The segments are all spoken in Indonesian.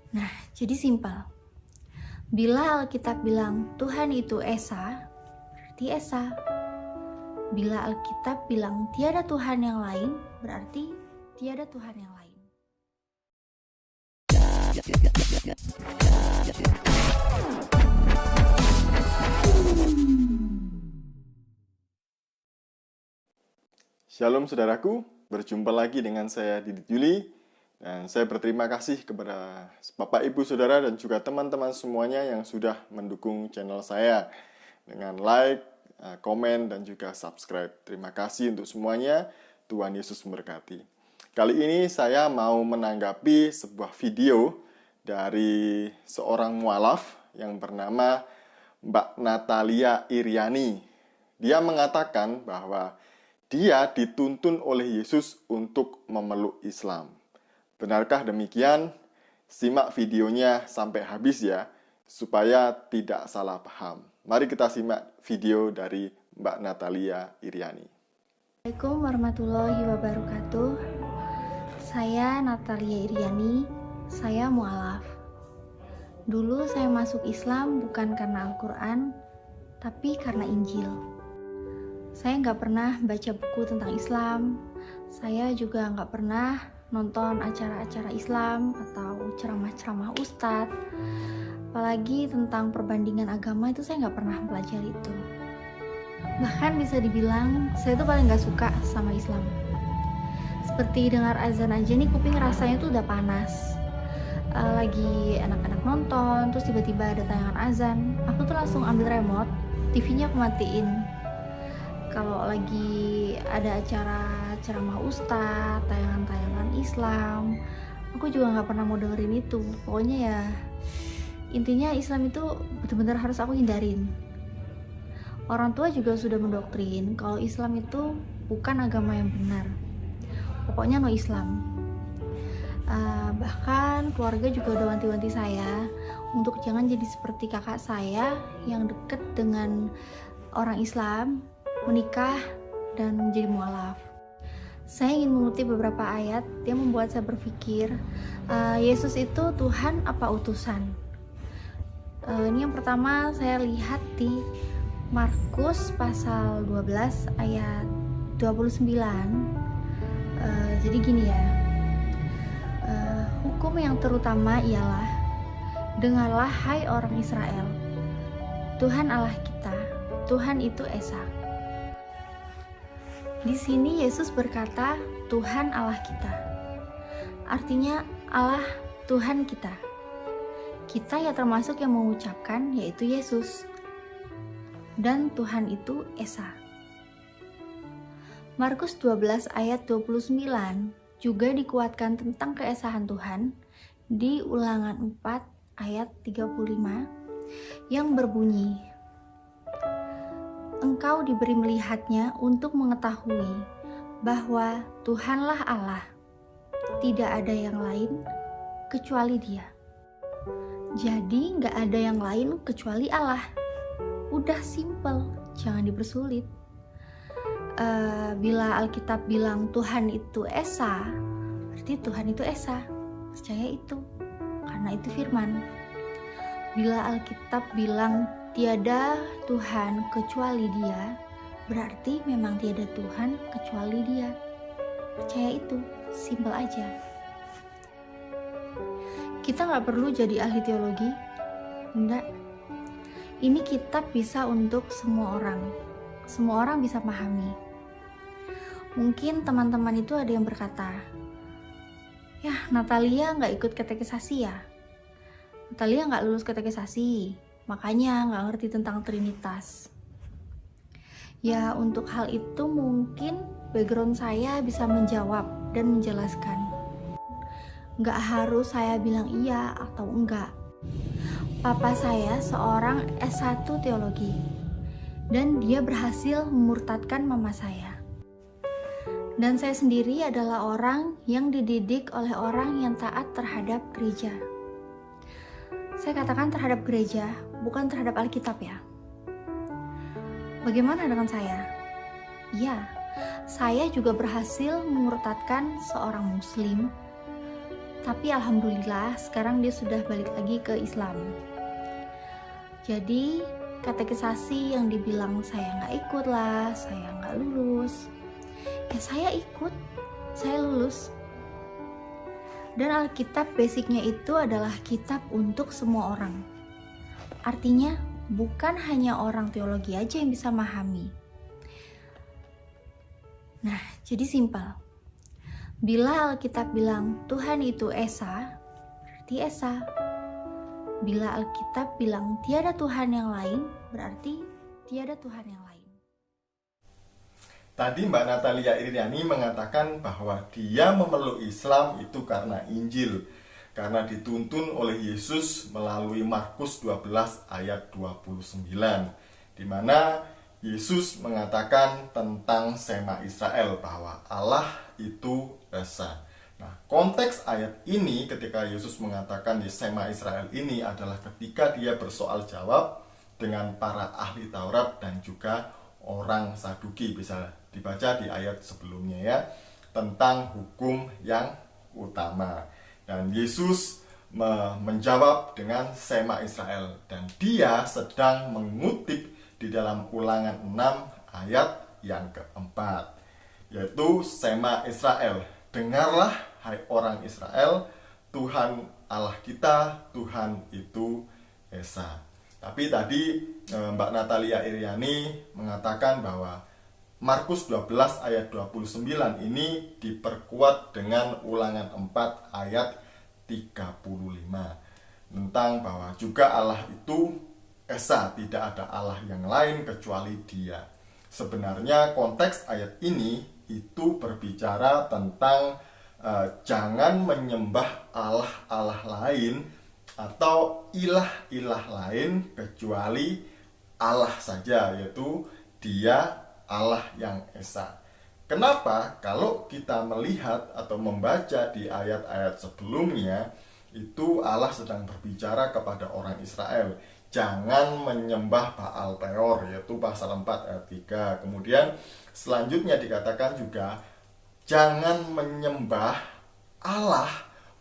Nah, jadi simpel. Bila Alkitab bilang Tuhan itu Esa, berarti Esa. Bila Alkitab bilang tiada Tuhan yang lain, berarti tiada Tuhan yang lain. Shalom saudaraku, berjumpa lagi dengan saya Didit Yuli. Dan saya berterima kasih kepada Bapak Ibu Saudara dan juga teman-teman semuanya yang sudah mendukung channel saya dengan like, komen, dan juga subscribe. Terima kasih untuk semuanya, Tuhan Yesus memberkati. Kali ini saya mau menanggapi sebuah video dari seorang mualaf yang bernama Mbak Natalia Iriani. Dia mengatakan bahwa dia dituntun oleh Yesus untuk memeluk Islam. Benarkah demikian? Simak videonya sampai habis ya, supaya tidak salah paham. Mari kita simak video dari Mbak Natalia Iriani. Assalamualaikum warahmatullahi wabarakatuh. Saya Natalia Iriani, saya mualaf. Dulu saya masuk Islam bukan karena Al-Quran, tapi karena Injil. Saya nggak pernah baca buku tentang Islam. Saya juga nggak pernah nonton acara-acara Islam atau ceramah-ceramah ustadz. Apalagi tentang perbandingan agama itu saya nggak pernah pelajari itu. Bahkan bisa dibilang saya tuh paling nggak suka sama Islam. Seperti dengar azan aja nih kuping rasanya tuh udah panas. Lagi anak-anak nonton, terus tiba-tiba ada tayangan azan, aku tuh langsung ambil remote, TV-nya aku matiin. Kalau lagi ada acara ceramah ustadz, tayangan-tayangan Islam, aku juga nggak pernah mau dengerin itu. Pokoknya ya, intinya Islam itu benar-benar harus aku hindarin. Orang tua juga sudah mendoktrin kalau Islam itu bukan agama yang benar. Pokoknya no Islam. Bahkan keluarga juga udah wanti-wanti saya untuk jangan jadi seperti kakak saya yang deket dengan orang Islam, menikah, dan menjadi mualaf. Saya ingin mengutip beberapa ayat yang membuat saya berpikir, Yesus itu Tuhan apa utusan? Ini yang pertama saya lihat di Markus pasal 12 ayat 29. Jadi gini ya, hukum yang terutama ialah, dengarlah hai orang Israel, Tuhan Allah kita, Tuhan itu Esa. Di sini Yesus berkata Tuhan Allah kita. Artinya Allah Tuhan kita. Kita ya termasuk yang mengucapkan, yaitu Yesus. Dan Tuhan itu Esa. Markus 12 ayat 29 juga dikuatkan tentang keesahan Tuhan di Ulangan 4 ayat 35 yang berbunyi, engkau diberi melihatnya untuk mengetahui bahwa Tuhanlah Allah, tidak ada yang lain kecuali Dia. Jadi gak ada yang lain kecuali Allah. Udah simple, jangan dipersulit. Bila Alkitab bilang Tuhan itu Esa, berarti Tuhan itu Esa. Percaya itu, karena itu firman. Bila Alkitab bilang tiada Tuhan kecuali Dia, berarti memang tiada Tuhan kecuali Dia. Percaya itu, simpel aja. Kita gak perlu jadi ahli teologi, enggak. Ini kitab bisa untuk semua orang. Semua orang bisa pahami. Mungkin teman-teman itu ada yang berkata, ya Natalia gak ikut katekisasi ya? Natalia gak lulus katekisasi, makanya gak ngerti tentang Trinitas. Ya untuk hal itu mungkin background saya bisa menjawab dan menjelaskan. Gak harus saya bilang iya atau enggak. Papa saya seorang S1 teologi, dan dia berhasil memurtadkan mama saya. Dan saya sendiri adalah orang yang dididik oleh orang yang taat terhadap gereja. Saya katakan terhadap gereja, bukan terhadap Alkitab ya. Bagaimana dengan saya? Ya, saya juga berhasil memurtadkan seorang muslim Tapi alhamdulillah sekarang dia sudah balik lagi ke Islam. Jadi katekisasi yang dibilang saya nggak ikut lah, saya nggak lulus, ya saya ikut, saya lulus. Dan Alkitab basicnya itu adalah kitab untuk semua orang. Artinya bukan hanya orang teologi aja yang bisa memahami. Nah, jadi simpel. Bila Alkitab bilang Tuhan itu Esa, berarti Esa. Bila Alkitab bilang tiada Tuhan yang lain, berarti tiada Tuhan yang lain. Tadi Mbak Natalia Iriani mengatakan bahwa dia memeluk Islam itu karena Injil, karena dituntun oleh Yesus melalui Markus 12 ayat 29, di mana Yesus mengatakan tentang Sema Israel bahwa Allah itu Esa. Nah, konteks ayat ini ketika Yesus mengatakan di Sema Israel ini adalah ketika dia bersoal jawab dengan para ahli Taurat dan juga orang Saduki. Bisa dibaca di ayat sebelumnya ya, tentang hukum yang utama. Dan Yesus menjawab dengan Sema Israel, dan dia sedang mengutip di dalam Ulangan 6 ayat yang keempat, yaitu Sema Israel. Dengarlah hai orang Israel, Tuhan Allah kita, Tuhan itu Esa. Tapi tadi Mbak Natalia Iriani mengatakan bahwa Markus 12 ayat 29 ini diperkuat dengan Ulangan 4 ayat 35 tentang bahwa juga Allah itu Esa, tidak ada Allah yang lain kecuali Dia. Sebenarnya konteks ayat ini itu berbicara tentang jangan menyembah Allah-Allah lain atau ilah-ilah lain kecuali Allah saja, yaitu Dia Allah yang Esa. Kenapa? Kalau kita melihat atau membaca di ayat-ayat sebelumnya, itu Allah sedang berbicara kepada orang Israel, jangan menyembah Baal Peor, yaitu pasal 4 ayat 3. Kemudian selanjutnya dikatakan juga jangan menyembah Allah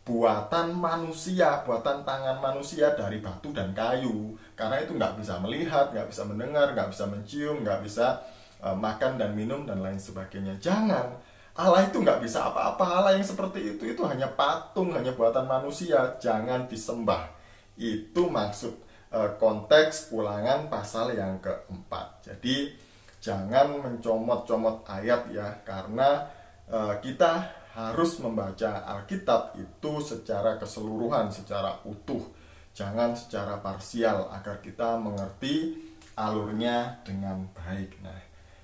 buatan manusia, buatan tangan manusia dari batu dan kayu, karena itu nggak bisa melihat, nggak bisa mendengar, nggak bisa mencium, nggak bisa makan dan minum dan lain sebagainya. Jangan. Allah itu nggak bisa apa-apa. Allah yang seperti itu hanya patung, hanya buatan manusia. Jangan disembah. Itu maksud konteks Ulangan pasal yang keempat. Jadi jangan mencomot-comot ayat ya, karena kita harus membaca Alkitab itu secara keseluruhan, secara utuh. Jangan secara parsial, agar kita mengerti alurnya dengan baik. Nah,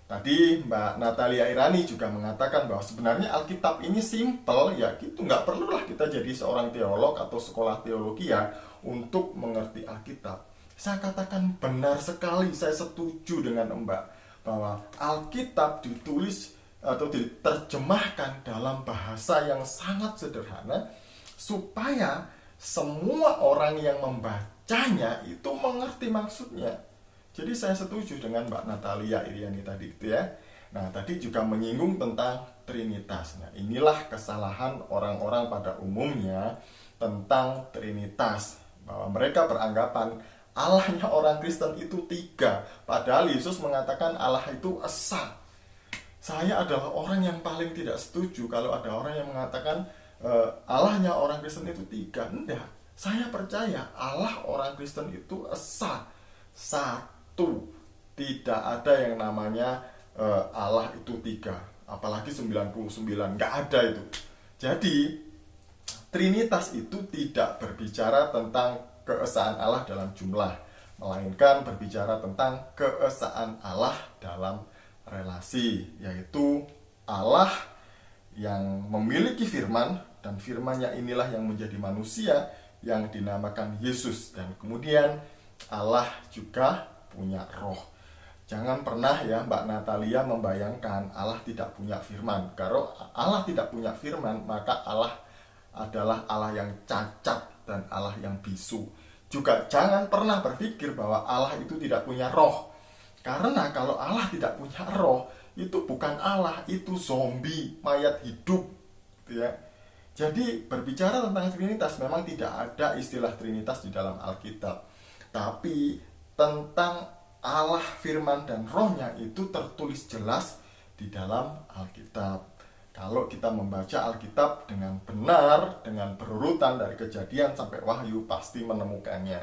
tadi Mbak Natalia Iriani juga mengatakan bahwa sebenarnya Alkitab ini simple ya, gitu. Nggak perlulah kita jadi seorang teolog atau sekolah teologi ya untuk mengerti Alkitab. Saya katakan benar sekali, saya setuju dengan Mbak bahwa Alkitab ditulis atau diterjemahkan dalam bahasa yang sangat sederhana supaya semua orang yang membacanya itu mengerti maksudnya. Jadi saya setuju dengan Mbak Natalia Iriani tadi itu ya. Nah, tadi juga menyinggung tentang Trinitas. Nah, inilah kesalahan orang-orang pada umumnya tentang Trinitas, bahwa mereka beranggapan Allahnya orang Kristen itu 3, padahal Yesus mengatakan Allah itu Esa. Saya adalah orang yang paling tidak setuju kalau ada orang yang mengatakan Allahnya orang Kristen itu 3. Enggak, saya percaya Allah orang Kristen itu Esa, satu. Tidak ada yang namanya Allah itu 3, apalagi 99, nggak ada itu. Jadi Trinitas itu tidak berbicara tentang keesaan Allah dalam jumlah, melainkan berbicara tentang keesaan Allah dalam relasi, yaitu Allah yang memiliki firman, dan firman-Nya inilah yang menjadi manusia yang dinamakan Yesus, dan kemudian Allah juga punya roh. Jangan pernah ya Mbak Natalia membayangkan Allah tidak punya firman. Kalau Allah tidak punya firman, maka Allah adalah Allah yang cacat dan Allah yang bisu. Juga jangan pernah berpikir bahwa Allah itu tidak punya roh. Karena kalau Allah tidak punya roh, itu bukan Allah, itu zombie, mayat hidup gitu ya. Jadi berbicara tentang Trinitas, memang tidak ada istilah Trinitas di dalam Alkitab. Tapi tentang Allah, Firman, dan Rohnya itu tertulis jelas di dalam Alkitab. Kalau kita membaca Alkitab dengan benar, dengan berurutan dari Kejadian sampai Wahyu, pasti menemukannya.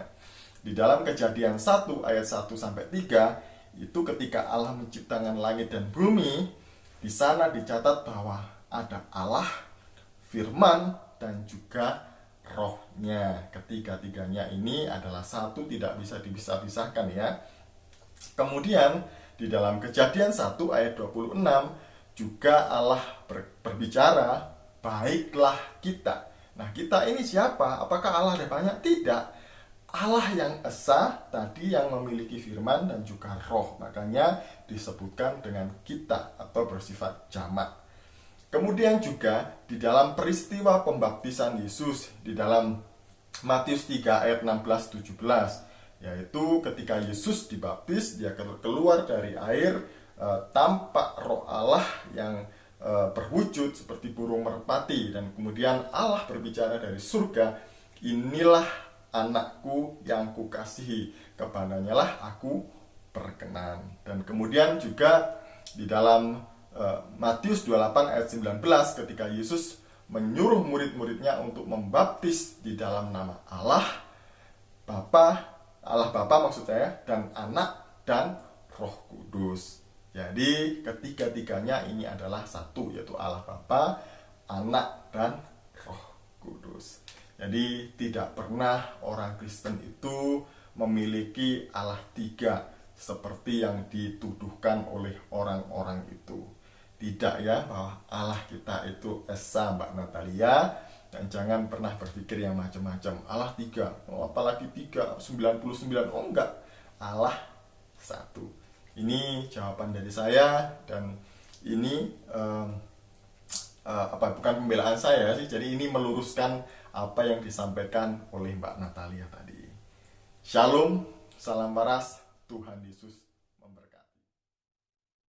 Di dalam Kejadian 1 ayat 1 sampai 3, itu ketika Allah menciptakan langit dan bumi, di sana dicatat bahwa ada Allah, Firman, dan juga Rohnya. Ketiga-tiganya ini adalah satu, tidak bisa dipisah-pisahkan ya. Kemudian di dalam Kejadian 1 ayat 26 juga Allah berbicara, baiklah kita. Nah, kita ini siapa? Apakah Allah ada banyak? Tidak. Allah yang esa tadi, yang memiliki firman dan juga roh. Makanya disebutkan dengan kita atau bersifat jamak. Kemudian juga di dalam peristiwa pembaptisan Yesus di dalam Matius 3 ayat 16-17, yaitu ketika Yesus dibaptis, dia keluar dari air, tampak roh Allah yang berwujud seperti burung merpati, dan kemudian Allah berbicara dari surga, inilah anakku yang kukasihi, kepadanya lah aku berkenan. Dan kemudian juga di dalam Matius 28 ayat 19, ketika Yesus menyuruh murid-muridnya untuk membaptis di dalam nama Allah Bapa maksud saya, dan Anak dan Roh Kudus. Jadi ketiga-tiganya ini adalah satu, yaitu Allah Bapa, Anak, dan Roh Kudus. Jadi tidak pernah orang Kristen itu memiliki Allah tiga seperti yang dituduhkan oleh orang-orang itu. Tidak ya, bahwa Allah kita itu esa, Mbak Natalia. Dan jangan pernah berpikir yang macam-macam. Allah tiga, apalagi 99, oh enggak, Allah satu. Ini jawaban dari saya, dan ini bukan pembelaan saya sih, jadi ini meluruskan apa yang disampaikan oleh Mbak Natalia tadi. Shalom, salam waras, Tuhan Yesus